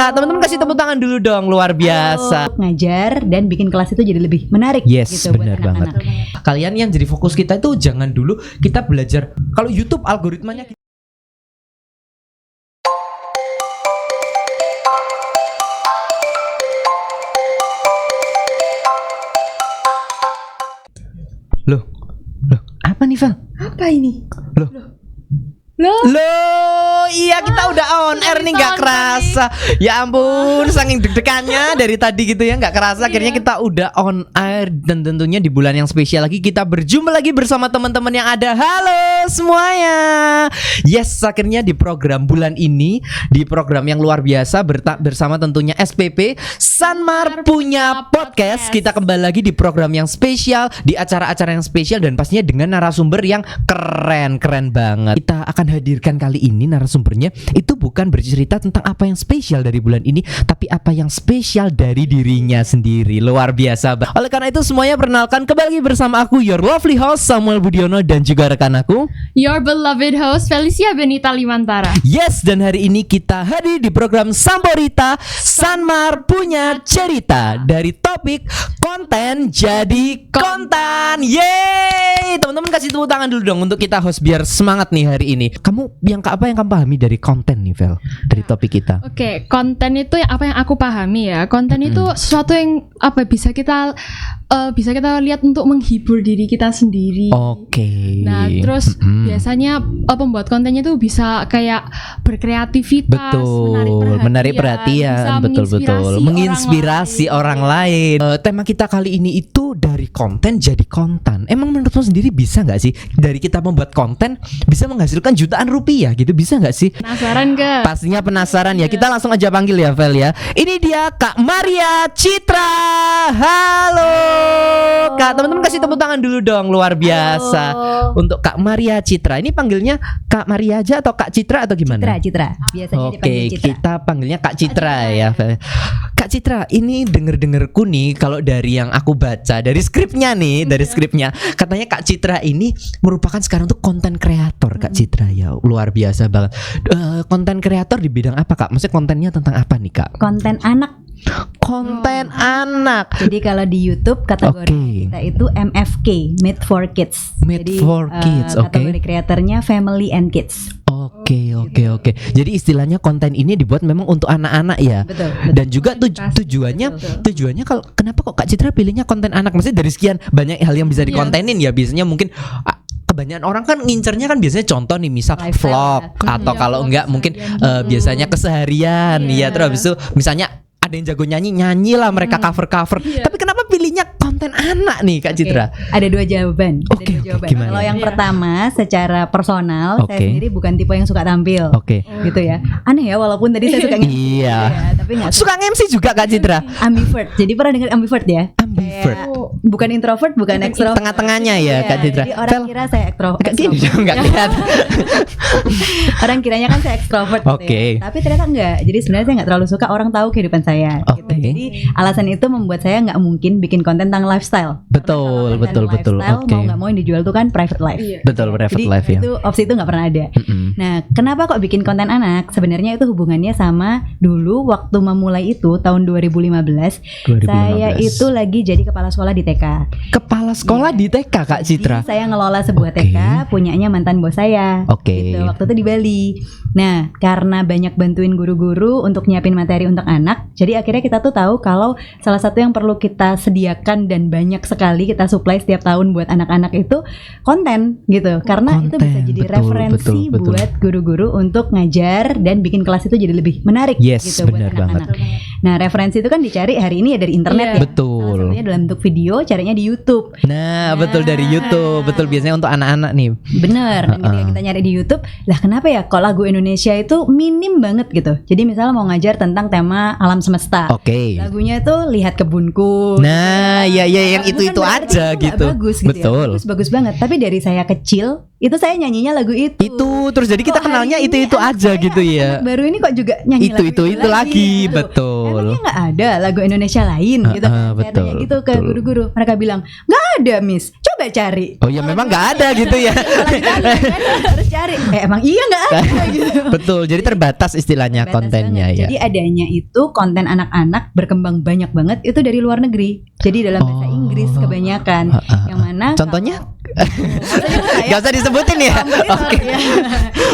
Kak, teman-teman kasih tepuk tangan dulu dong, luar biasa. Ngajar dan bikin kelas itu jadi lebih menarik. Yes, gitu, benar buat banget. anak-anak. Kalian yang jadi fokus kita itu jangan dulu kita belajar. Kalau YouTube algoritmanya Loh, apa nih, Val? Apa ini? Loh, iya kita udah on air nih, nggak kerasa. Ya ampun, saking deg-degannya dari tadi gitu ya, nggak kerasa. Akhirnya kita udah on air dan tentunya di bulan yang spesial lagi kita berjumpa lagi bersama teman-teman yang ada. Halo semuanya. Yes, akhirnya di program bulan ini, di program yang luar biasa bersama tentunya SPP Sanmar punya podcast. Kita kembali lagi di program yang spesial, di acara-acara yang spesial dan pastinya dengan narasumber yang keren banget. Kita akan hadirkan kali ini narasumbernya itu bukan bercerita tentang apa yang spesial dari bulan ini, tapi apa yang spesial dari dirinya sendiri. Luar biasa. Oleh karena itu semuanya perkenalkan kembali bersama aku, your lovely host Samuel Budiono, dan juga rekan aku, your beloved host Felicia Benita Limantara. Yes, dan hari ini kita hadir di program Samborita Sanmar punya cerita dari topik konten jadi konten. Yeay, teman-teman kasih tepuk tangan dulu dong untuk kita host biar semangat nih hari ini. Apa yang kamu pahami dari konten nih, Vel? Dari topik kita. Oke, konten itu apa yang aku pahami ya. Konten itu sesuatu yang bisa kita lihat untuk menghibur diri kita sendiri. Oke. Nah, terus biasanya pembuat kontennya tuh bisa kayak berkreativitas, menarik perhatian, betul, menginspirasi orang lain. Tema kita kali ini itu dari konten jadi konten. Emang menurutmu sendiri bisa nggak sih dari kita membuat konten bisa menghasilkan jutaan rupiah gitu, bisa nggak sih? Penasaran gak? Pastinya penasaran ya. Kita langsung aja panggil ya, Vel ya. Ini dia Kak Maria Citra. Halo Kak, teman-teman kasih tepuk tangan dulu dong, luar biasa. Untuk Kak Maria Citra. Ini panggilnya Kak Maria aja atau Kak Citra atau gimana? Citra. Biasanya dipanggil Citra. Kita panggilnya Kak Citra ya. Kak Citra, ini denger-dengerku nih, kalau dari yang aku baca dari skripnya nih, katanya Kak Citra ini merupakan sekarang tuh konten kreator. Kak Citra ya, luar biasa banget. Konten kreator di bidang apa, Kak? Maksudnya kontennya tentang apa nih, Kak? Konten anak. Anak. Jadi kalau di YouTube kategori kita itu MFK, Made for Kids. Kategori kreatornya Family and Kids. Oke. Jadi istilahnya konten ini dibuat memang untuk anak-anak ya. Betul. Dan juga tujuannya kalau kenapa kok Kak Citra pilihnya konten anak? Maksudnya dari sekian banyak hal yang bisa dikontenin ya. Biasanya mungkin kebanyakan orang kan ngincernya kan biasanya contoh nih, misal vlog atau kalau enggak mungkin biasanya keseharian ya. Terus habis itu misalnya ada yang jago nyanyi lah, mereka cover. Tapi kenapa pilihnya konten anak nih, Kak Citra? Ada dua jawaban. Gimana? Kalau yang pertama secara personal, saya sendiri bukan tipe yang suka tampil. Gitu ya. Aneh ya, walaupun tadi saya suka MC. Iya. Tapi enggak suka MC juga, Kak Citra. Ambivert. Jadi pernah dengar ambivert ya? Ambivert. Bukan introvert, bukan extrovert. Tengah-tengahnya ya, Kak Citra. Jadi orang kira saya extrovert. Enggak kelihatan. Orang kiranya kan saya extrovert gitu ya. Tapi ternyata enggak. Jadi sebenarnya saya enggak terlalu suka orang tahu kehidupan saya gitu. Jadi alasan itu membuat saya enggak mungkin bikin konten tentang lifestyle. Betul. Mau enggak mau yang dijual itu kan private life. Betul, private life ya. Itu opsi itu enggak pernah ada. Nah, kenapa kok bikin konten anak? Sebenarnya itu hubungannya sama dulu waktu memulai itu tahun 2015. Saya itu lagi jadi kepala sekolah di TK. Kepala sekolah di TK, Kak Citra. Jadi saya ngelola sebuah TK punyanya mantan bos saya. Gitu, waktu itu di Bali. Nah, karena banyak bantuin guru-guru untuk nyiapin materi untuk anak, jadi akhirnya kita tuh tahu kalau salah satu yang perlu kita sediakan dan banyak sekali kita supply setiap tahun buat anak-anak itu konten gitu. Karena itu bisa jadi referensi buat guru-guru untuk ngajar dan bikin kelas itu jadi lebih menarik gitu buat anak-anak. Nah, referensi itu kan dicari hari ini ya dari internet ya. Betul. Salah satunya dalam bentuk video, caranya di YouTube. Nah, betul, dari YouTube. Betul, biasanya untuk anak-anak nih. Bener. Dan ketika kita nyari di YouTube, lah kenapa ya kok lagu Indonesia itu minim banget gitu. Jadi misalnya mau ngajar tentang tema alam semesta. Lagunya itu Lihat Kebunku. Nah, ya yang itu aja gitu. Bagus gitu. Betul. Ya. Bagus banget. Tapi dari saya kecil itu saya nyanyinya lagu itu. Terus jadi kita kenalnya itu aja gitu ya. Baru ini kok juga nyanyi itu lagi. Betul. Emangnya nggak ada lagu Indonesia lain gitu. Betul. Gitu ke guru-guru. Mereka bilang nggak ada, Miss. Coba coba cari. Oh ya memang nggak ada gitu ya. Harus cari. Emang iya nggak ada gitu. Betul. Jadi terbatas istilahnya Terbatas kontennya banget. ya. Jadi adanya itu konten anak-anak berkembang banyak banget itu dari luar negeri. Jadi dalam bahasa Inggris kebanyakan. Yang mana Contohnya? kalau- Gak usah disebutin ya. Oke.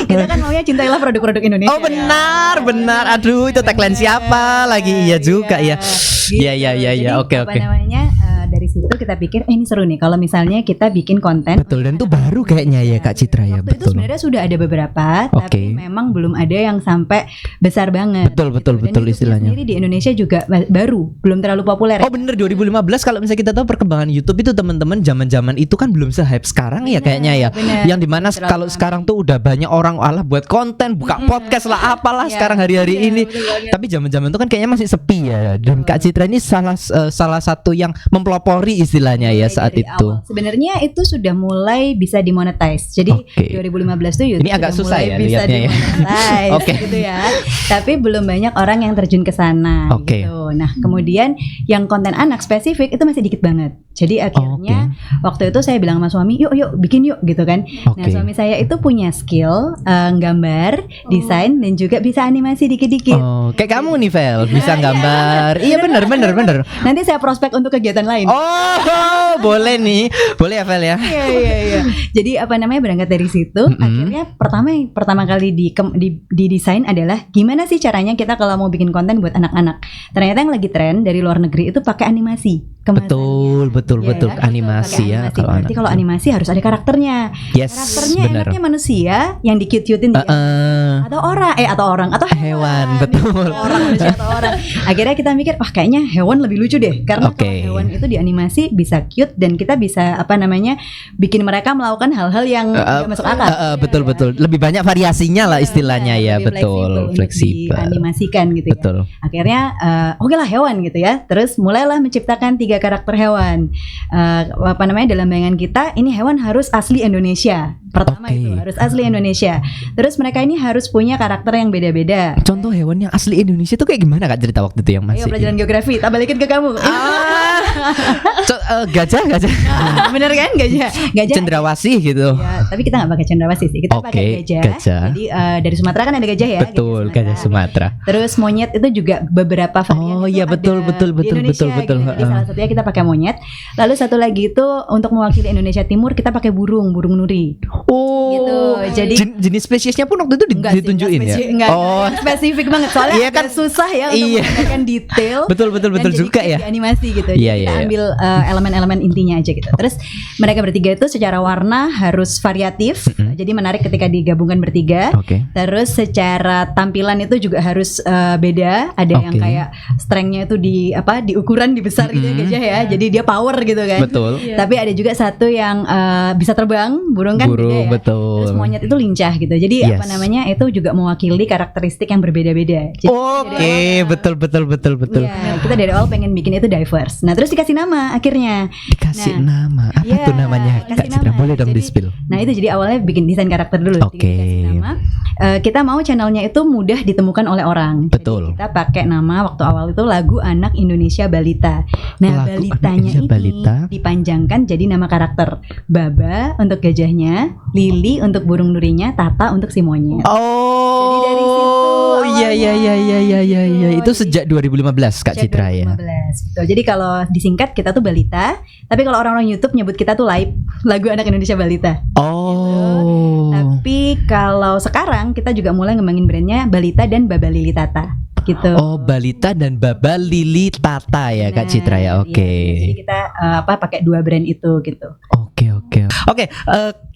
Kita kan maunya cintailah produk-produk Indonesia. Oh benar, benar. Aduh itu tagline siapa lagi? Iya juga ya. Iya iya iya Jadi, iya. Oke apa oke. namanya, dari situ kita pikir ini seru nih kalau misalnya kita bikin konten. Betul, dan itu baru kayaknya ya Kak Citra ya. Waktu itu Betul. sebenarnya sudah ada beberapa, Oke. tapi memang belum ada yang sampai besar banget. Betul, betul, Dan betul YouTube-nya istilahnya. sendiri di Indonesia juga baru, belum terlalu populer. Oh bener 2015 kalau misalnya kita tahu perkembangan YouTube itu teman-teman zaman-zaman itu kan belum se-hype sekarang ya kayaknya ya. bener. Yang dimana Terlalu kalau sekarang tuh udah banyak orang alah buat konten, buka podcast lah apalah Iya. sekarang hari-hari Iya, ini. betul banget. Tapi zaman-zaman itu kan kayaknya masih sepi ya. Dan Kak Citra ini salah satu yang mempelopori istilahnya ya Mulai saat dari itu. awal. Sebenarnya itu sudah mulai bisa dimonetize. Jadi Oke. 2015 tuh YouTube Ini agak sudah susah mulai ya bisa lihatnya ya. dimonetize Oke. gitu ya. Tapi belum banyak orang yang terjun ke sana Oke. gitu. Nah, kemudian yang konten anak spesifik itu masih dikit banget. Jadi akhirnya waktu itu saya bilang sama suami, "Yuk, bikin yuk," gitu kan. Nah, Oke. suami saya itu punya skill gambar, desain dan juga bisa animasi dikit-dikit. Oh, kayak kamu nih Vel, bisa gambar. Iya bener. Nanti saya prospek untuk kegiatan lain. Oh, boleh nih. Boleh ya Vel ya. Iya. Jadi apa namanya berangkat dari situ, akhirnya pertama kali di desain adalah gimana sih caranya kita kalau mau bikin konten buat anak-anak. Ternyata yang lagi tren dari luar negeri itu pakai animasi. kemasannya. Betul Iya, animasi pakai ya. animasi. Berarti kalau animasi harus ada karakternya. Yes, Karakternya benar. enaknya manusia yang dicute-cutein dia. atau orang atau Hewan, betul. Orang manusia atau orang. Akhirnya kita mikir, wah kayaknya hewan lebih lucu deh karena Oke. kalau hewan itu di animasi bisa cute dan kita bisa apa namanya bikin mereka melakukan hal-hal yang nggak masuk akal. Betul. Lebih banyak variasinya lah istilahnya ya, Lebih betul. untuk Fleksibel. dianimasikan gitu ya. Betul. Akhirnya oke lah hewan gitu ya. Terus mulailah menciptakan 3 karakter hewan. Apa namanya dalam bayangan kita ini hewan harus asli Indonesia. Pertama Oke. itu harus asli Indonesia. Terus mereka ini harus punya karakter yang beda-beda. Contoh hewan yang asli Indonesia tuh kayak gimana Kak cerita waktu itu yang masih? Ayo pelajaran geografi, tak balikin ke kamu. Gajah. Bener kan gajah? Cendrawasih gitu. Ya, tapi kita nggak pakai cendrawasih sih. Kita Oke, pakai gajah. gajah. Jadi dari Sumatera kan ada gajah ya. Betul, gajah Sumatera. Terus monyet itu juga beberapa varian. Oh itu iya ada betul di Indonesia, betul. gitu. Jadi salah satunya kita pakai monyet. Lalu satu lagi itu untuk mewakili Indonesia Timur kita pakai burung nuri. Oh, Gitu, jadi jenis spesiesnya pun waktu itu Enggak sih, ditunjukin ya. enggak Oh, spesifik banget soalnya Iya kan? agak susah ya untuk Iya. menggunakan detail. betul dan jadi juga ya. di animasi gitu. Iya, Jadi kita iya. ambil elemen-elemen intinya aja gitu. Terus mereka bertiga itu secara warna harus variatif. Jadi menarik ketika digabungkan bertiga. Oke. Terus secara tampilan itu juga harus beda. Ada yang Oke. kayak strength-nya itu di ukuran dibesar gitu ya gajah ya. Jadi dia power gitu kan. Betul. Tapi ada juga satu yang bisa terbang, burung kan beda ya. Betul. Terus monyet itu lincah gitu. Jadi Yes. apa namanya itu juga mewakili karakteristik yang berbeda-beda. Jadi Oke, betul. Iya, kita dari awal pengen bikin itu diverse. Nah, terus dikasih nama akhirnya. Dikasih Nah, nama. Apa iya, tuh namanya? kasih Kak Citra nama. boleh dong Jadi, di-spill. Nah, itu jadi awalnya bikin desain karakter dulu. Oke. Dikasih nama. Kita mau channelnya itu mudah ditemukan oleh orang. Betul. Jadi kita pakai nama waktu awal itu lagu Anak Indonesia Balita. Nah, Lagu Anak balitanya Indonesia ini Balita. dipanjangkan jadi nama karakter. Baba untuk gajahnya, Lili untuk burung nurinya, Tata untuk si monyet. Oh, Jadi dari situ iya. awalnya. Itu sejak 2015 Kak Sejak Citra ya. 2015, betul. Jadi kalau disingkat kita tuh Balita, tapi kalau orang-orang YouTube nyebut kita tuh Live, lagu Anak Indonesia Balita. Oh. Tapi kalau sekarang kita juga mulai ngembangin brandnya Balita dan Baba Lili Tata gitu. Oh, Balita dan Baba Lili Tata ya Kak Nah, Citra ya. Oke. iya. Jadi kita pakai 2 brand itu gitu. Oke,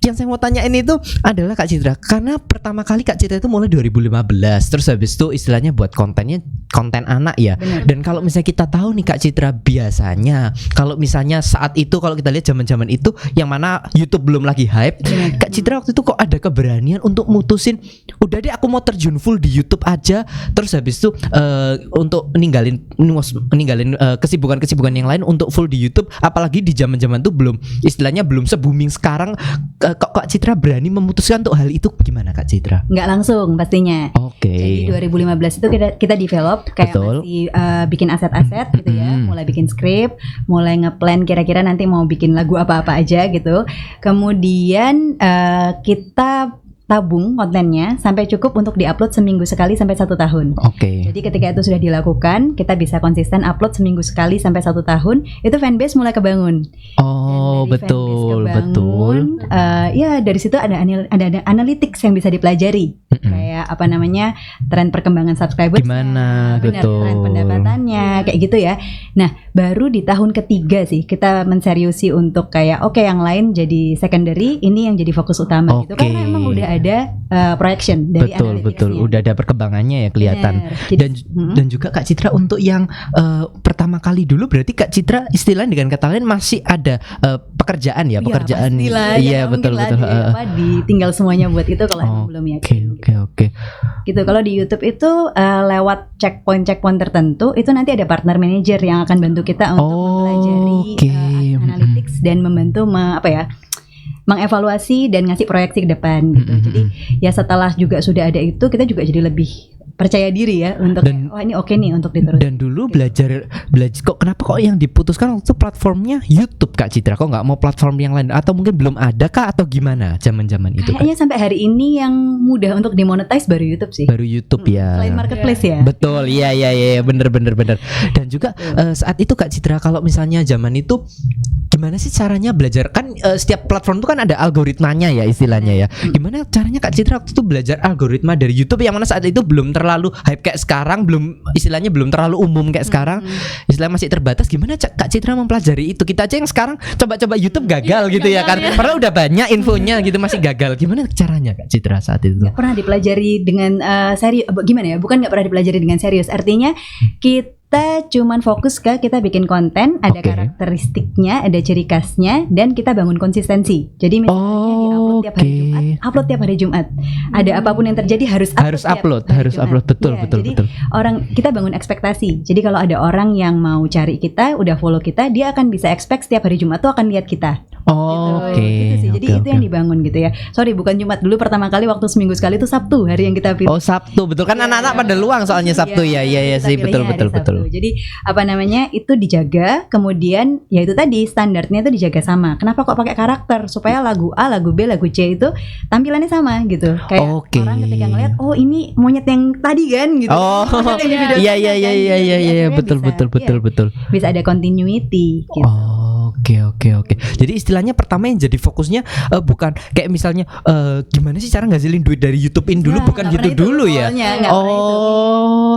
yang saya mau tanya ini tuh adalah Kak Citra, karena pertama kali Kak Citra itu mulai 2015, terus habis itu istilahnya buat konten anak ya. Bener. Dan kalau misalnya kita tahu nih Kak Citra, biasanya kalau misalnya saat itu kalau kita lihat zaman-zaman itu yang mana YouTube belum lagi hype, Bener. Kak Citra waktu itu kok ada keberanian untuk mutusin, udah deh aku mau terjun full di YouTube aja, terus habis itu untuk ninggalin kesibukan-kesibukan yang lain untuk full di YouTube, apalagi di zaman-zaman itu istilahnya belum se-booming sekarang. Kok Kak Citra berani memutuskan untuk hal itu, gimana Kak Citra? Nggak langsung pastinya. Oke. Jadi 2015 itu kita develop workshop kayak Betul. masih bikin aset-aset gitu ya, mulai bikin skrip, mulai ngeplan kira-kira nanti mau bikin lagu apa-apa aja gitu. Kemudian kita tabung kontennya sampai cukup untuk diupload seminggu sekali sampai 1 tahun. Oke. Jadi ketika itu sudah dilakukan, kita bisa konsisten upload seminggu sekali sampai 1 tahun. Itu fanbase mulai kebangun. Oh, Dan dari betul, fanbase betul. kebangun, ya dari situ ada analytics yang bisa dipelajari. Kayak apa namanya, tren perkembangan subscriber. Gimana, betul. Tren pendapatannya, kayak gitu ya. Nah, baru di tahun ketiga sih kita menseriusi untuk kayak oke, yang lain jadi secondary, ini yang jadi fokus utama gitu. Oke. Karena emang udah ada projection dari Betul, udah ada perkembangannya ya kelihatan. Bener. Jadi, Dan juga Kak Citra untuk yang pertama kali dulu berarti Kak Citra istilahnya dengan kata lain masih ada pekerjaan ya, pekerjaan. Iya, betul. Tinggal semuanya buat itu kalau emang belum yakin. Oke. Gitu. Kalau di YouTube itu lewat checkpoint tertentu itu nanti ada partner manager yang akan bantu kita untuk mempelajari analytics dan membantu mengevaluasi dan ngasih proyeksi ke depan gitu. Jadi ya setelah juga sudah ada itu, kita juga jadi lebih percaya diri ya untuk ini oke nih untuk diteruskan. Dan dulu belajar kok kenapa kok yang diputuskan waktu platformnya YouTube Kak Citra, kok nggak mau platform yang lain atau mungkin belum ada kah atau gimana zaman itu? Kayaknya sampai hari ini yang mudah untuk dimonetize baru YouTube sih. Baru YouTube ya. Selain marketplace ya. Betul, iya bener. Dan juga saat itu Kak Citra kalau misalnya zaman itu gimana sih caranya belajar kan setiap platform itu kan ada algoritmanya ya istilahnya ya. Gimana caranya Kak Citra waktu itu belajar algoritma dari YouTube yang mana saat itu belum terlalu hype kayak sekarang, belum terlalu umum kayak sekarang, istilahnya masih terbatas. Gimana Kak Citra mempelajari itu? Kita aja yang sekarang coba-coba YouTube gagal gitu ya kan, padahal udah banyak infonya gitu masih gagal. Gimana caranya Kak Citra saat itu? Gak pernah dipelajari dengan serius, gimana ya? Bukan gak pernah dipelajari dengan serius. Artinya kita cuman fokus ke kita bikin konten, ada karakteristiknya, ada ciri khasnya, dan kita bangun konsistensi. Jadi misalnya di-upload tiap hari Jumat, upload tiap hari Jumat. Ada apapun yang terjadi harus upload. Betul. Betul. Kita bangun ekspektasi. Jadi kalau ada orang yang mau cari kita, udah follow kita, dia akan bisa expect setiap hari Jumat tuh akan lihat kita. Gitu sih. Jadi itu yang dibangun gitu ya. Sorry, bukan Jumat dulu, pertama kali waktu seminggu sekali itu Sabtu hari yang kita pilih. Oh, Sabtu, betul kan anak-anak pada luang soalnya Sabtu ya. Iya sih, betul. Jadi itu dijaga, kemudian ya itu tadi standarnya itu dijaga sama. Kenapa kok pakai karakter? Supaya lagu A, lagu B, lagu C itu tampilannya sama gitu. Kayak orang ketika ngeliat, oh ini monyet yang tadi kan gitu. Oh, iya, betul. Bisa ada continuity gitu. Oke. Jadi istilahnya pertama yang jadi fokusnya bukan kayak misalnya gimana sih cara ngasilin duit dari YouTube-in dulu, bukan gitu dulu ya.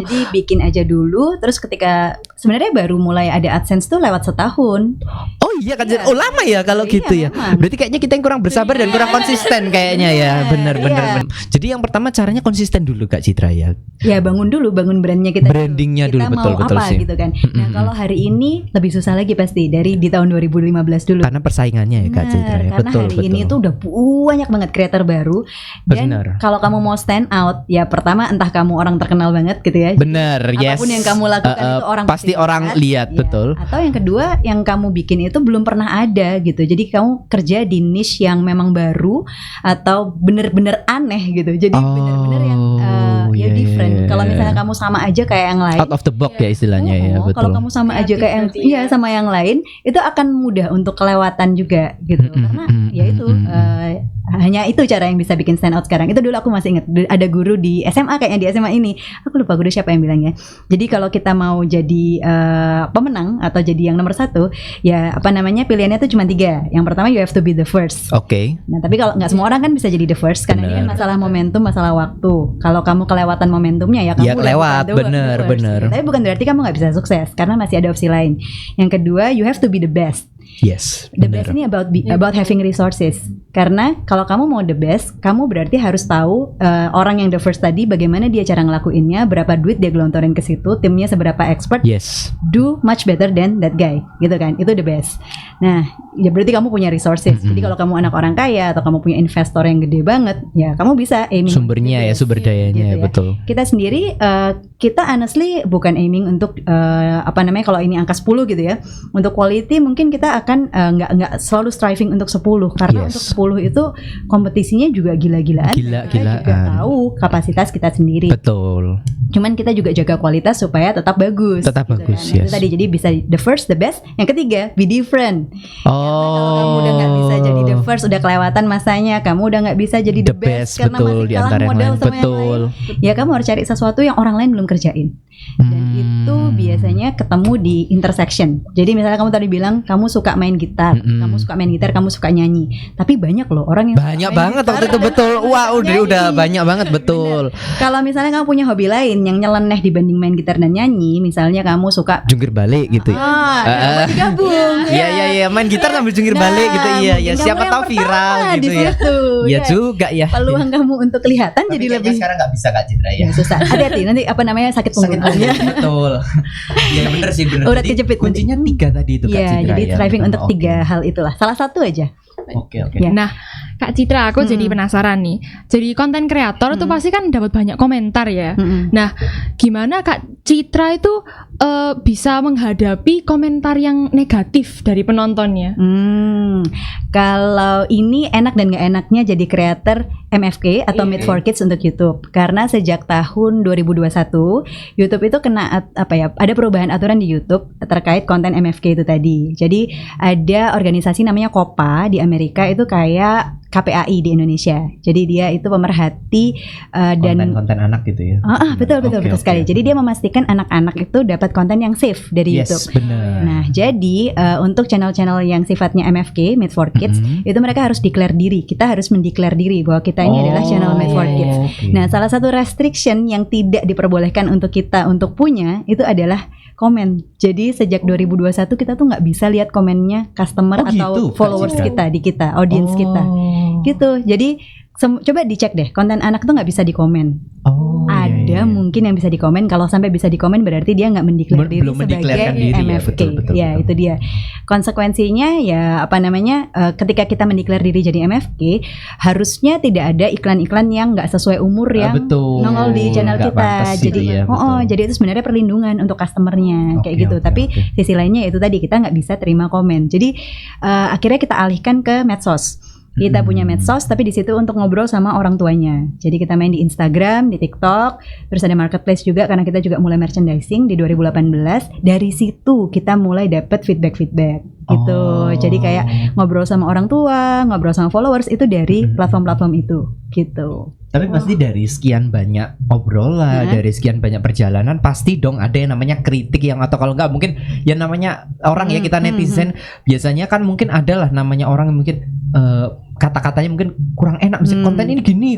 Jadi bikin aja dulu, terus ketika sebenarnya baru mulai ada AdSense tuh lewat setahun. Oh iya kan, lama ya kalau gitu ya. Berarti kayaknya kita yang kurang bersabar dan kurang konsisten kayaknya ya. Bener. Jadi yang pertama caranya konsisten dulu Kak Citra ya. Ya bangun brandnya kita. Brandingnya dulu, betul apa, sih. Gitu kan. Nah kalau hari ini lebih susah lagi pasti dari di tahun 2015 dulu. Karena persaingannya ya Kak Citra ya. Karena hari ini tuh udah banyak banget creator baru. Dan kalau kamu mau stand out, ya pertama entah kamu orang terkenal banget gitu ya. Bener, yes. Apapun yang kamu lakukan itu orang pasti orang lihat, betul. Atau yang kedua, yang kamu bikin itu belum pernah ada gitu. Jadi kamu kerja di niche yang memang baru atau bener-bener aneh gitu. Jadi bener-bener yang different. Kalau misalnya kamu sama aja kayak yang lain, out of the box ya istilahnya ya, betul. Kalau kamu sama aja kayak yang sama yang lain, itu akan mudah untuk kelewatan juga gitu. Karena ya itu hanya itu cara yang bisa bikin stand out sekarang. Itu dulu aku masih ingat ada guru di SMA, kayaknya di SMA ini, aku lupa guru siapa yang bilangnya. Jadi kalau kita mau jadi pemenang atau jadi yang nomor 1, ya pilihannya tuh cuma 3. Yang pertama, you have to be the first. Oke. Nah tapi kalau nggak semua orang kan bisa jadi the first, karena ini kan masalah momentum, masalah waktu. Kalau kamu kelewatan momentumnya ya kamu lewat, bener. Tapi bukan berarti kamu nggak bisa sukses, karena masih ada opsi lain. Yang kedua, you have to be the best. Yes, the best ini about having resources. Karena kalau kamu mau the best, kamu berarti harus tahu orang yang the first tadi bagaimana dia cara ngelakuinnya, berapa duit dia gelontorin ke situ, timnya seberapa expert. Yes. Do much better than that guy, gitu kan? Itu the best. Nah, ya berarti kamu punya resources. Jadi kalau kamu anak orang kaya atau kamu punya investor yang gede banget, ya kamu bisa aiming sumbernya ya, sumber dayanya gitu ya, betul. Kita sendiri kita honestly bukan aiming untuk kalau ini angka 10 gitu ya. Untuk quality mungkin kita akan nggak selalu striving untuk 10 karena Yes. untuk 10 itu kompetisinya juga gila-gilaan. Kita juga tahu kapasitas kita sendiri. Betul. Cuman kita juga jaga kualitas supaya tetap bagus. Tetap bagus, Nah, itu yes. tadi jadi bisa the first, the best. Yang ketiga, be different. Kalau kamu udah nggak bisa jadi the first, udah kelewatan masanya, kamu udah nggak bisa jadi the best karena betul, masih di kalah antara yang modal lain. sama yang Betul. lain. Ya kamu harus cari sesuatu yang orang lain belum kerjain. Dan itu biasanya ketemu di intersection. Jadi misalnya kamu tadi bilang kamu suka main gitar, kamu suka nyanyi. Tapi banyak loh orang yang Banyak banget waktu itu, betul. Wah, udah banyak banget, betul. Kalau misalnya kamu punya hobi lain yang nyeleneh dibanding main gitar dan nyanyi, misalnya kamu suka Jungkir balik gitu ya. kenapa digabung? Iya, main gitar sambil jungkir balik gitu. Iya, mungkin siapa kamu tahu yang viral pertama gitu di ya. situ, Iya juga ya. Peluang kamu untuk kelihatan jadi lebih sekarang nggak bisa Kak Citra ya, susah. Hati-hati nanti apa namanya sakit punggung. Betul. Iya bener sih, bener. Urat Jadi kejepit kuncinya 3 tadi itu Kak Iya, Citra jadi ya. striving untuk Oke. 3 hal itulah. Salah satu aja. Oke. Ya. Nah, Kak Citra, aku jadi penasaran nih. Jadi konten kreator itu pasti kan dapat banyak komentar ya. Nah, gimana Kak Citra itu bisa menghadapi komentar yang negatif dari penontonnya? Kalau ini enak dan gak enaknya jadi creator MFK atau Made for Kids untuk YouTube. Karena sejak tahun 2021 YouTube itu kena ada perubahan aturan di YouTube terkait konten MFK itu tadi. Jadi ada organisasi namanya COPPA di Amerika, itu kayak KPAI di Indonesia. Jadi dia itu pemerhati dan konten anak gitu ya. betul sekali. Jadi dia memastikan anak-anak itu dapat konten yang safe dari YouTube. Yes, benar. Nah, jadi untuk channel-channel yang sifatnya MFK, Made for Kids, itu mereka harus declare diri. Kita harus mendeklar diri bahwa kita ini adalah channel Made for Kids. Okay. Nah, salah satu restriction yang tidak diperbolehkan untuk kita untuk punya itu adalah komen. Jadi sejak 2021 kita tuh nggak bisa lihat komennya customer atau followers kita di kita, audience kita. Gitu. Jadi coba dicek deh, konten anak tuh nggak bisa dikomen. Ada mungkin yang bisa dikomen. Kalau sampai bisa dikomen berarti dia nggak mendeklar diri sebagai MFK. Ya, itu dia. Konsekuensinya ya ketika kita mendeklar diri jadi MFK, harusnya tidak ada iklan-iklan yang nggak sesuai umur yang nongol di channel kita. Jadi jadi itu sebenarnya perlindungan untuk customernya kayak gitu. Tapi sisi lainnya itu tadi kita nggak bisa terima komen. Jadi akhirnya kita alihkan ke medsos. Kita punya medsos, tapi di situ untuk ngobrol sama orang tuanya. Jadi kita main di Instagram, di TikTok, terus ada marketplace juga karena kita juga mulai merchandising di 2018. Dari situ kita mulai dapat feedback gitu. Jadi kayak ngobrol sama orang tua, ngobrol sama followers itu dari platform-platform itu gitu. Tapi pasti dari sekian banyak obrolan, dari sekian banyak perjalanan, pasti dong ada yang namanya kritik yang, atau kalau enggak mungkin yang namanya orang ya, kita netizen biasanya kan mungkin adalah namanya orang yang mungkin kata-katanya mungkin kurang enak, misalnya konten ini gini,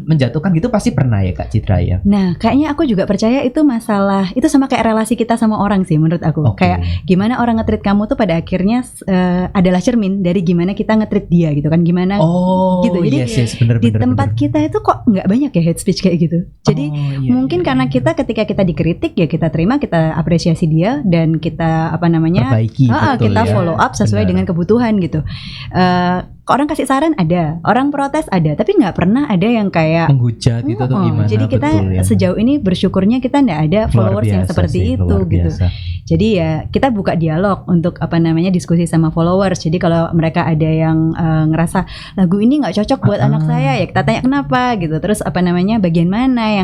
menjatuhkan gitu, pasti pernah ya Kak Citra ya. Nah, kayaknya aku juga percaya itu masalah, itu sama kayak relasi kita sama orang sih menurut aku. Kayak gimana orang nge-treat kamu tuh pada akhirnya adalah cermin dari gimana kita nge-treat dia gitu kan, gimana gitu. Jadi bener, di tempat kita itu kok nggak banyak ya hate speech kayak gitu. Jadi mungkin karena kita ketika kita dikritik ya kita terima, kita apresiasi dia dan kita perbaiki, kita follow up sesuai dengan kebutuhan gitu. Orang kasih saran ada, orang protes ada, tapi nggak pernah ada yang kayak menghujat gitu atau gimana. Jadi kita sejauh ini bersyukurnya kita nggak ada followers yang seperti itu gitu. Jadi ya kita buka dialog untuk diskusi sama followers. Jadi kalau mereka ada yang ngerasa lagu ini nggak cocok buat anak saya, ya kita tanya kenapa gitu. Terus bagian mana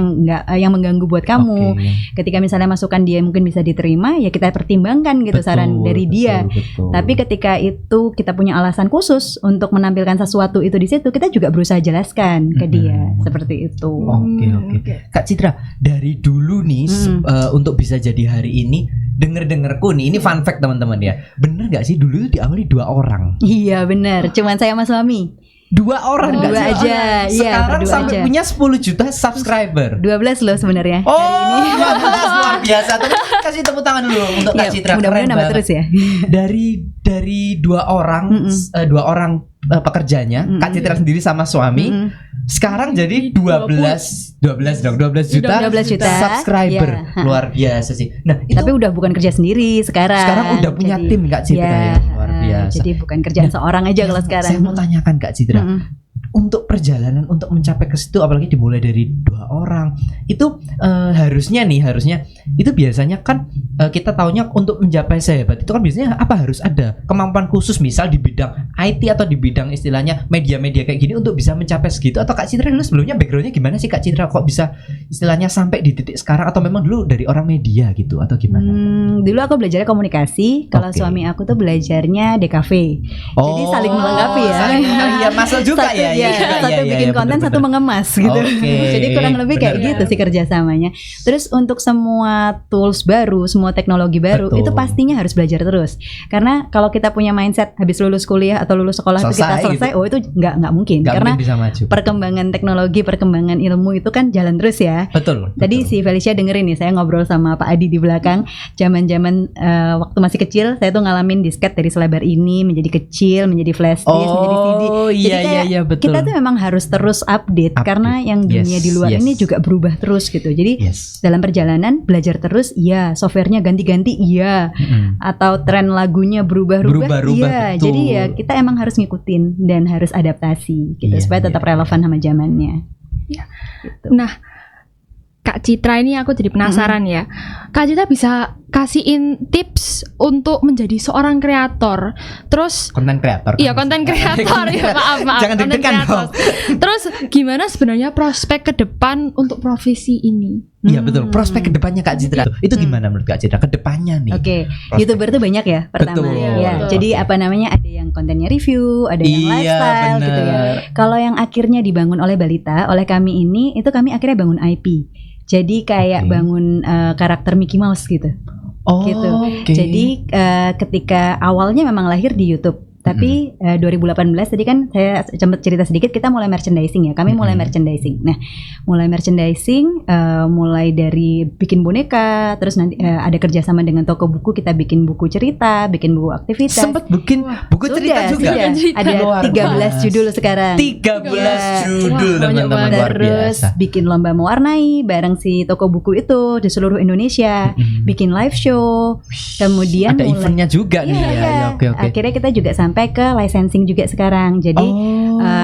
yang mengganggu buat kamu. Ketika misalnya masukan dia mungkin bisa diterima, ya kita pertimbangkan gitu saran dari dia. Tapi ketika itu kita punya alasan khusus untuk menampilkan sesuatu itu di situ, kita juga berusaha jelaskan ke dia seperti itu. Oke. Kak Citra, dari dulu nih untuk bisa jadi hari ini, dengerku nih, ini fun fact teman-teman ya. Bener gak sih dulu diawali 2 orang? Iya bener, cuman saya sama suami. 2 orang, 2 aja. Sekarang berdua sampai aja. punya 10 juta subscriber. 12 loh sebenarnya hari ini. Luar biasa. Tapi kasih tepuk tangan dulu untuk Kak Citra. Mudah-mudahan nambah terus ya. Dari 2 orang, 2 orang pekerjanya, Kak Citra sendiri sama suami. Sekarang jadi 12 juta subscriber. Luar biasa sih. Nah, itu tapi udah bukan kerja sendiri sekarang. Sekarang udah punya tim Kak Citra ya. Luar biasa. Jadi bukan kerjaan seorang aja kalau sekarang. Saya mau tanyakan Kak Citra. untuk perjalanan untuk mencapai ke situ, apalagi dimulai dari 2 orang itu harusnya itu biasanya kan kita taunya untuk mencapai sehebat itu kan biasanya apa, harus ada kemampuan khusus misal di bidang IT atau di bidang istilahnya media-media kayak gini untuk bisa mencapai segitu. Atau Kak Citra dulu sebelumnya backgroundnya gimana sih Kak Citra, kok bisa istilahnya sampai di titik sekarang, atau memang dulu dari orang media gitu atau gimana? Dulu aku belajarnya komunikasi, kalau suami aku tuh belajarnya DKV. Jadi saling melengkapi ya. Iya, masuk juga satu, ya. Satu bikin konten, satu mengemas gitu. Jadi kurang lebih kayak gitu sih kerjasamanya. Terus untuk semua tools baru, semua teknologi baru, itu pastinya harus belajar terus. Karena kalau kita punya mindset habis lulus kuliah atau lulus sekolah itu kita selesai, itu nggak mungkin. Karena bisa maju. Perkembangan teknologi, perkembangan ilmu itu kan jalan terus ya. Betul. Tadi si Felicia dengerin nih, saya ngobrol sama Pak Adi di belakang. Zaman-zaman waktu masih kecil, saya tuh ngalamin disket dari selebar ini menjadi kecil, menjadi flash disk, menjadi CD. Iya, betul. Kita tuh memang harus terus update karena yang dunia di luar ini juga berubah terus gitu. Jadi dalam perjalanan belajar terus, iya, softwarenya ganti-ganti, iya, atau tren lagunya berubah-ubah, iya. Betul. Jadi ya kita emang harus ngikutin dan harus adaptasi gitu supaya tetap relevan sama zamannya. Iya. Gitu. Nah, Kak Citra ini aku jadi penasaran ya. Kak Citra bisa kasihin tips untuk menjadi seorang kreator. Terus konten kreator. Iya, konten kreator. Ya, maaf. Jangan deg-degan dong. Terus gimana sebenarnya prospek ke depan untuk profesi ini? Iya betul. Prospek ke depannya Kak Citra itu gimana menurut Kak Citra ke depannya nih? Oke, YouTuber tuh banyak ya pertama. Betul. Ya, jadi apa namanya, ada yang kontennya review, ada yang lifestyle bener. gitu ya. Kalau yang akhirnya dibangun oleh Balita, oleh kami ini, itu kami akhirnya bangun IP. Jadi kayak bangun karakter Mickey Mouse gitu. Gitu. Jadi ketika awalnya memang lahir di YouTube. Tapi 2018 tadi kan saya sempat cerita sedikit, kita mulai merchandising ya. Kami mulai merchandising. Nah, mulai merchandising, mulai dari bikin boneka, terus nanti ada kerjasama dengan toko buku, kita bikin buku cerita, bikin buku aktivitas. Sempat bikin buku cerita juga. Ada 13 judul sekarang. 13 judul teman-teman, luar terus biasa. bikin lomba mewarnai bareng si toko buku itu di seluruh Indonesia. Bikin live show. Kemudian ada eventnya juga nih ya. Oke. Akhirnya kita juga sampai ke licensing juga sekarang. Jadi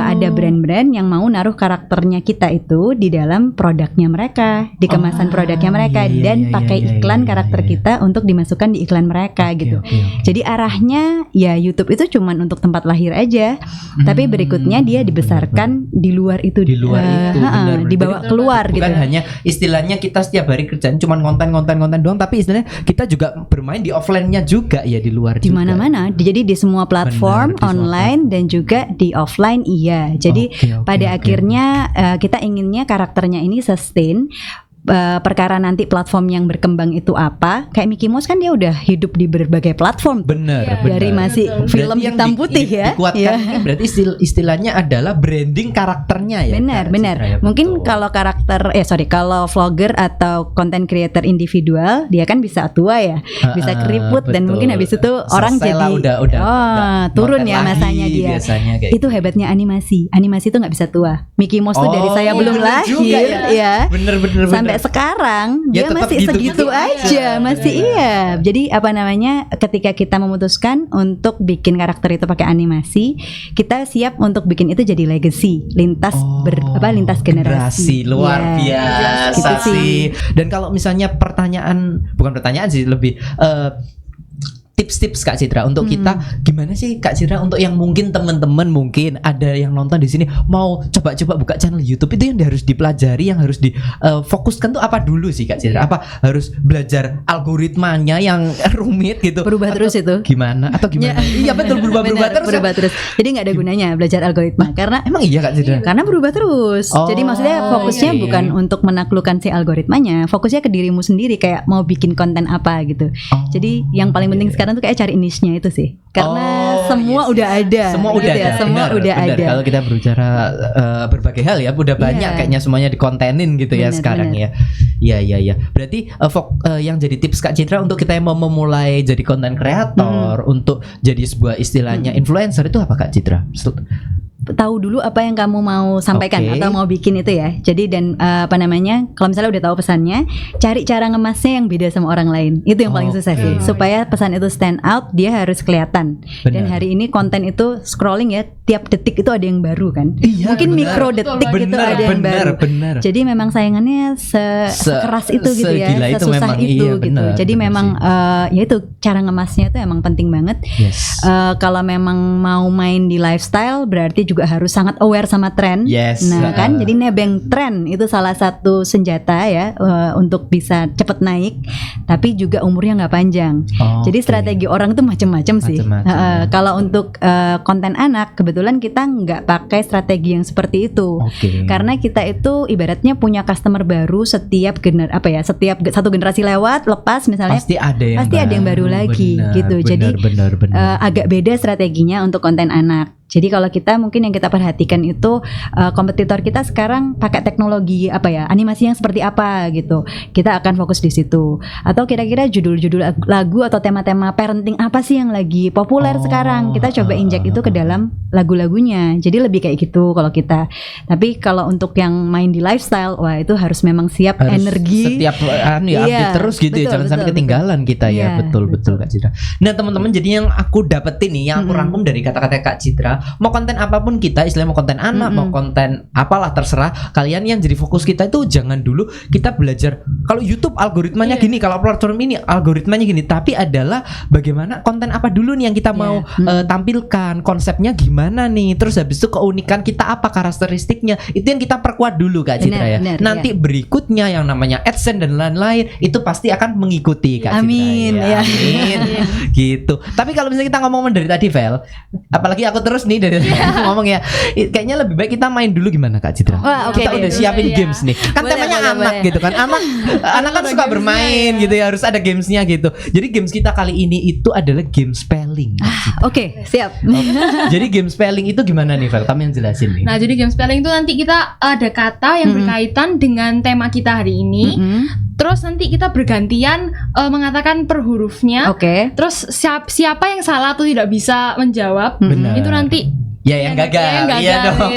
ada brand-brand yang mau naruh karakternya kita itu di dalam produknya mereka, di kemasan produknya mereka, dan pakai iklan karakter kita untuk dimasukkan di iklan mereka gitu. Jadi arahnya ya YouTube itu cuman untuk tempat lahir aja, tapi berikutnya dia dibesarkan di luar itu. Di luar itu, benar. Dibawa keluar Bukan gitu. hanya istilahnya kita setiap hari kerjaan cuman konten doang, tapi istilahnya kita juga bermain di offline-nya juga ya, di luar Di juga. mana-mana. Jadi di semua platform Benar, di semua online dan juga di offline, iya. Jadi pada akhirnya kita inginnya karakternya ini sustain. Perkara nanti platform yang berkembang itu apa, kayak Mickey Mouse kan dia udah hidup di berbagai platform. Benar. Dari masih film Berarti yang hitam putih ya. dikuatkan ini berarti istilahnya adalah branding karakternya ya. Benar. Ya, Mungkin kalau kalau vlogger atau content creator individual, dia kan bisa tua ya, bisa keriput dan mungkin habis itu orang Selesai jadi lah, udah turun nggak ya lagi masanya dia. Biasanya kayak Itu hebatnya animasi. Animasi tuh nggak bisa tua. Mickey Mouse tuh dari saya belum bener lahir juga ya. Bener. Sampai sekarang Ya, dia tetap masih segitu aja, masih iya. Jadi apa namanya, ketika kita memutuskan untuk bikin karakter itu pakai animasi, kita siap untuk bikin itu jadi legacy, lintas lintas generasi. Luar biasa gitu sih. Dan kalau misalnya bukan pertanyaan sih, lebih tips-tips Kak Citra untuk kita, gimana sih Kak Citra untuk yang mungkin teman-teman mungkin ada yang nonton di sini mau coba-coba buka channel YouTube, itu yang harus dipelajari, yang harus difokuskan tuh apa dulu sih Kak Citra? Apa harus belajar algoritmanya yang rumit gitu? Berubah terus itu. Gimana? Atau gimana? Iya betul, berubah terus. Jadi nggak ada gunanya belajar algoritma karena emang iya Kak Citra? Karena berubah terus. Jadi maksudnya fokusnya bukan untuk menaklukkan si algoritmanya, fokusnya ke dirimu sendiri, kayak mau bikin konten apa gitu. Jadi yang paling penting sekarang tuh kayak cari niche-nya itu sih. Karena semua udah ada. Semua gitu udah ya, ada. Semua udah ada. Kalau kita berbicara berbagai hal ya, udah banyak kayaknya semuanya dikontenin gitu ya sekarang ya. Iya. Berarti yang jadi tips Kak Citra untuk kita yang mau memulai jadi konten kreator, untuk jadi sebuah istilahnya influencer, itu apa Kak Citra? tahu dulu apa yang kamu mau sampaikan atau mau bikin itu ya. Jadi dan kalau misalnya udah tahu pesannya, cari cara ngemasnya yang beda sama orang lain. Itu yang paling susah sih. Supaya pesan itu stand out, dia harus kelihatan. Benar. Dan hari ini konten itu scrolling ya, tiap detik itu ada yang baru kan. Iya, Mungkin benar. mikro detik gitu ada yang baru. Benar. Jadi memang saingannya sekeras itu gitu ya, sesusah itu gitu. Jadi memang ya itu cara ngemasnya itu emang penting banget. Yes. Kalau memang mau main di lifestyle berarti juga harus sangat aware sama tren. Yes. Nah kan, jadi nebeng tren itu salah satu senjata ya untuk bisa cepet naik. Tapi juga umurnya nggak panjang. Jadi strategi orang itu macam-macam sih. Kalau untuk konten anak, kebetulan kita nggak pakai strategi yang seperti itu. Karena kita itu ibaratnya punya customer baru setiap setiap satu generasi lewat lepas misalnya pasti ada yang baru lagi gitu. Jadi agak beda strateginya untuk konten anak. Jadi kalau kita mungkin yang kita perhatikan itu kompetitor kita sekarang pakai teknologi animasi yang seperti apa gitu. Kita akan fokus di situ. Atau kira-kira judul-judul lagu atau tema-tema parenting apa sih yang lagi populer sekarang. Kita coba injek itu ke dalam lagu-lagunya. Jadi lebih kayak gitu kalau kita. Tapi kalau untuk yang main di lifestyle, wah itu harus memang siap energi. Setiap update terus gitu ya. Jangan sampai ketinggalan kita ya. Betul Kak Citra. Nah teman-teman, jadi yang aku dapetin nih, yang aku rangkum dari kata-kata Kak Citra, mau konten apapun kita, istilahnya mau konten anak, mau konten apalah terserah kalian, yang jadi fokus kita itu jangan dulu kita belajar kalau YouTube algoritmanya gini, kalau platform ini algoritmanya gini, tapi adalah bagaimana konten apa dulu nih yang kita mau tampilkan, konsepnya gimana nih, terus habis itu keunikan kita apa, karakteristiknya, itu yang kita perkuat dulu Kak Citra ya. Nanti berikutnya yang namanya AdSense dan lain-lain itu pasti akan mengikuti Kak Citra. Amin. Gitu. Tapi kalau misalnya kita ngomong dari tadi Vel, apalagi aku terus nih dari ngomong ya, kayaknya lebih baik kita main dulu, gimana Kak Citra? Kita udah siapin games nih. Kan temanya anak gitu kan. Anak kan suka bermain gitu ya, harus ada gamesnya gitu. Jadi games kita kali ini itu adalah game spelling. Oke, siap. Jadi game spelling itu gimana nih Vel? Kamu yang jelasin nih. Nah, jadi game spelling itu nanti kita ada kata yang berkaitan dengan tema kita hari ini. Terus nanti kita bergantian mengatakan per hurufnya. Terus siapa yang salah atau tidak bisa menjawab, itu nanti yang gagal. Iya dong.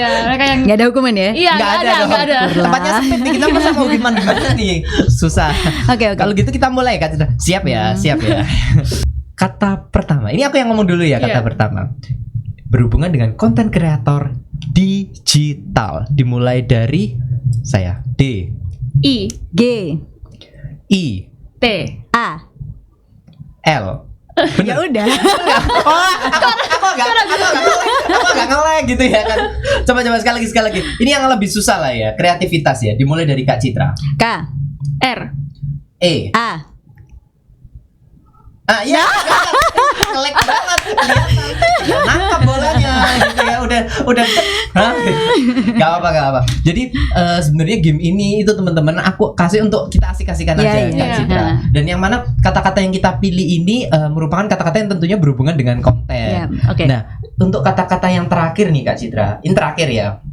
Nggak ada hukuman ya? Iya, nggak ada. Tempatnya sempit nih, kita masa mau gimana nih? Susah. Oke. Kalau gitu kita mulai Kak Citra. Siap ya. Kata pertama. Ini aku yang ngomong dulu ya, kata pertama. Berhubungan dengan konten kreator digital. Dimulai dari saya. D. I. G. I. T. A. L. Ya udah. Aku agak nge-lag gitu ya kan. Coba sekali lagi. Ini yang lebih susah lah ya, kreativitas ya. Dimulai dari Kak Citra. K. R. E. A. Ya. Nge-lag banget. Nangkap bolanya gitu ya. Udah. Gak apa. Jadi sebenarnya game ini itu teman-teman aku kasih untuk kita asik-asikan aja Kak Citra. Dan yang mana kata-kata yang kita pilih ini merupakan kata-kata yang tentunya berhubungan dengan konten. Nah, untuk kata-kata yang terakhir nih Kak Citra, ini terakhir ya,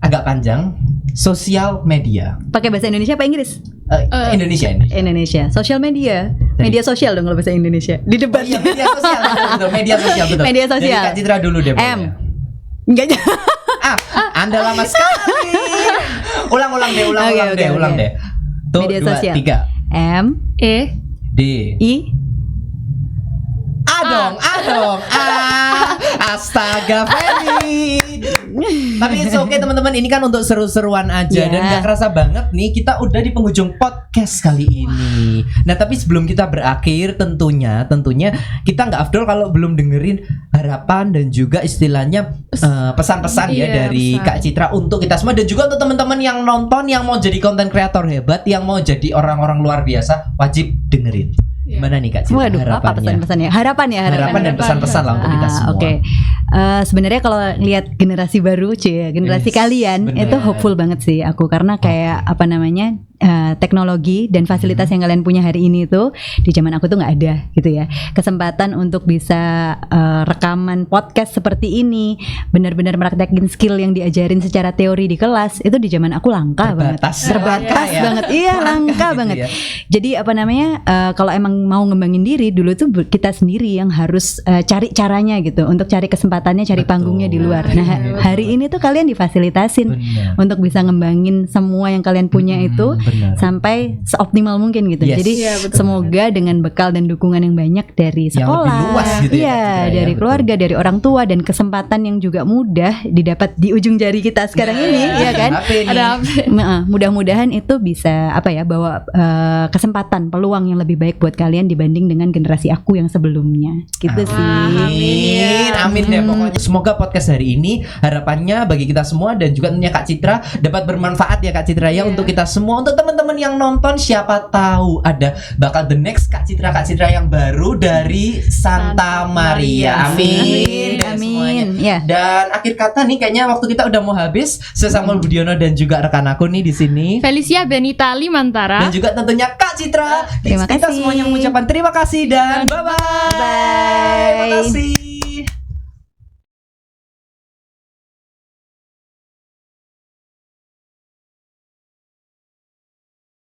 agak panjang. Sosial media. Pakai bahasa Indonesia apa Inggris? Indonesia. Sosial media. Media sosial dong kalau bahasa Indonesia. Di debat. Iya, media sosial betul. Media sosial. Jadi Kak Citra dulu deh. M. Enggak. Anda lama sekali. Ulang deh. Tuh, media 2, sosial. 3. M. E. D. I. A dong. Astaga Feli. Tapi it's okay teman-teman, ini kan untuk seru-seruan aja. Dan gak kerasa banget nih kita udah di penghujung podcast kali ini. Nah tapi sebelum kita berakhir, tentunya kita gak afdol kalau belum dengerin harapan dan juga istilahnya pesan-pesan dari Kak Citra untuk kita semua. Dan juga untuk teman-teman yang nonton, yang mau jadi konten kreator hebat, yang mau jadi orang-orang luar biasa, wajib dengerin. Gimana nih Kak Citra? Waduh, apa pesan-pesannya? Harapan dan pesan-pesan lah untuk kita semua. Sebenarnya kalau lihat generasi baru, generasi kalian itu hopeful banget sih aku, karena kayak teknologi dan fasilitas yang kalian punya hari ini tuh di zaman aku tuh nggak ada gitu ya. Kesempatan untuk bisa rekaman podcast seperti ini, benar-benar meraktekin skill yang diajarin secara teori di kelas itu di zaman aku langka banget. Terbatas banget. Iya, langka gitu banget. ya. Jadi apa namanya? Kalau emang mau ngembangin diri dulu tuh kita sendiri yang harus cari caranya gitu untuk cari kesempatannya, cari panggungnya di luar. Nah, hari ini tuh kalian difasilitasin untuk bisa ngembangin semua yang kalian punya itu sampai seoptimal mungkin gitu. Yes. Jadi semoga dengan bekal dan dukungan yang banyak dari Yang sekolah, lebih luas gitu ya, Kak Citra, dari ya, keluarga, dari orang tua dan kesempatan yang juga mudah didapat di ujung jari kita sekarang ini, ya kan? Mudah-mudahan itu bisa bawa kesempatan, peluang yang lebih baik buat kalian dibanding dengan generasi aku yang sebelumnya. Gitu sih. Amin ya pokoknya. Semoga podcast hari ini harapannya bagi kita semua dan juga tentunya Kak Citra dapat bermanfaat ya Kak Citra ya untuk kita semua, untuk teman-teman yang nonton, siapa tahu ada bakal the next Kak Citra yang baru dari Santa Maria. Amin. Amin. Ya. Dan akhir kata nih kayaknya waktu kita udah mau habis. Saya Samuel Budiono dan juga rekan aku nih di sini. Felicia Benita Limantara. Dan juga tentunya Kak Citra. Terima Kita kasih. semuanya mengucapkan terima kasih dan bye-bye. Bye. Terima kasih.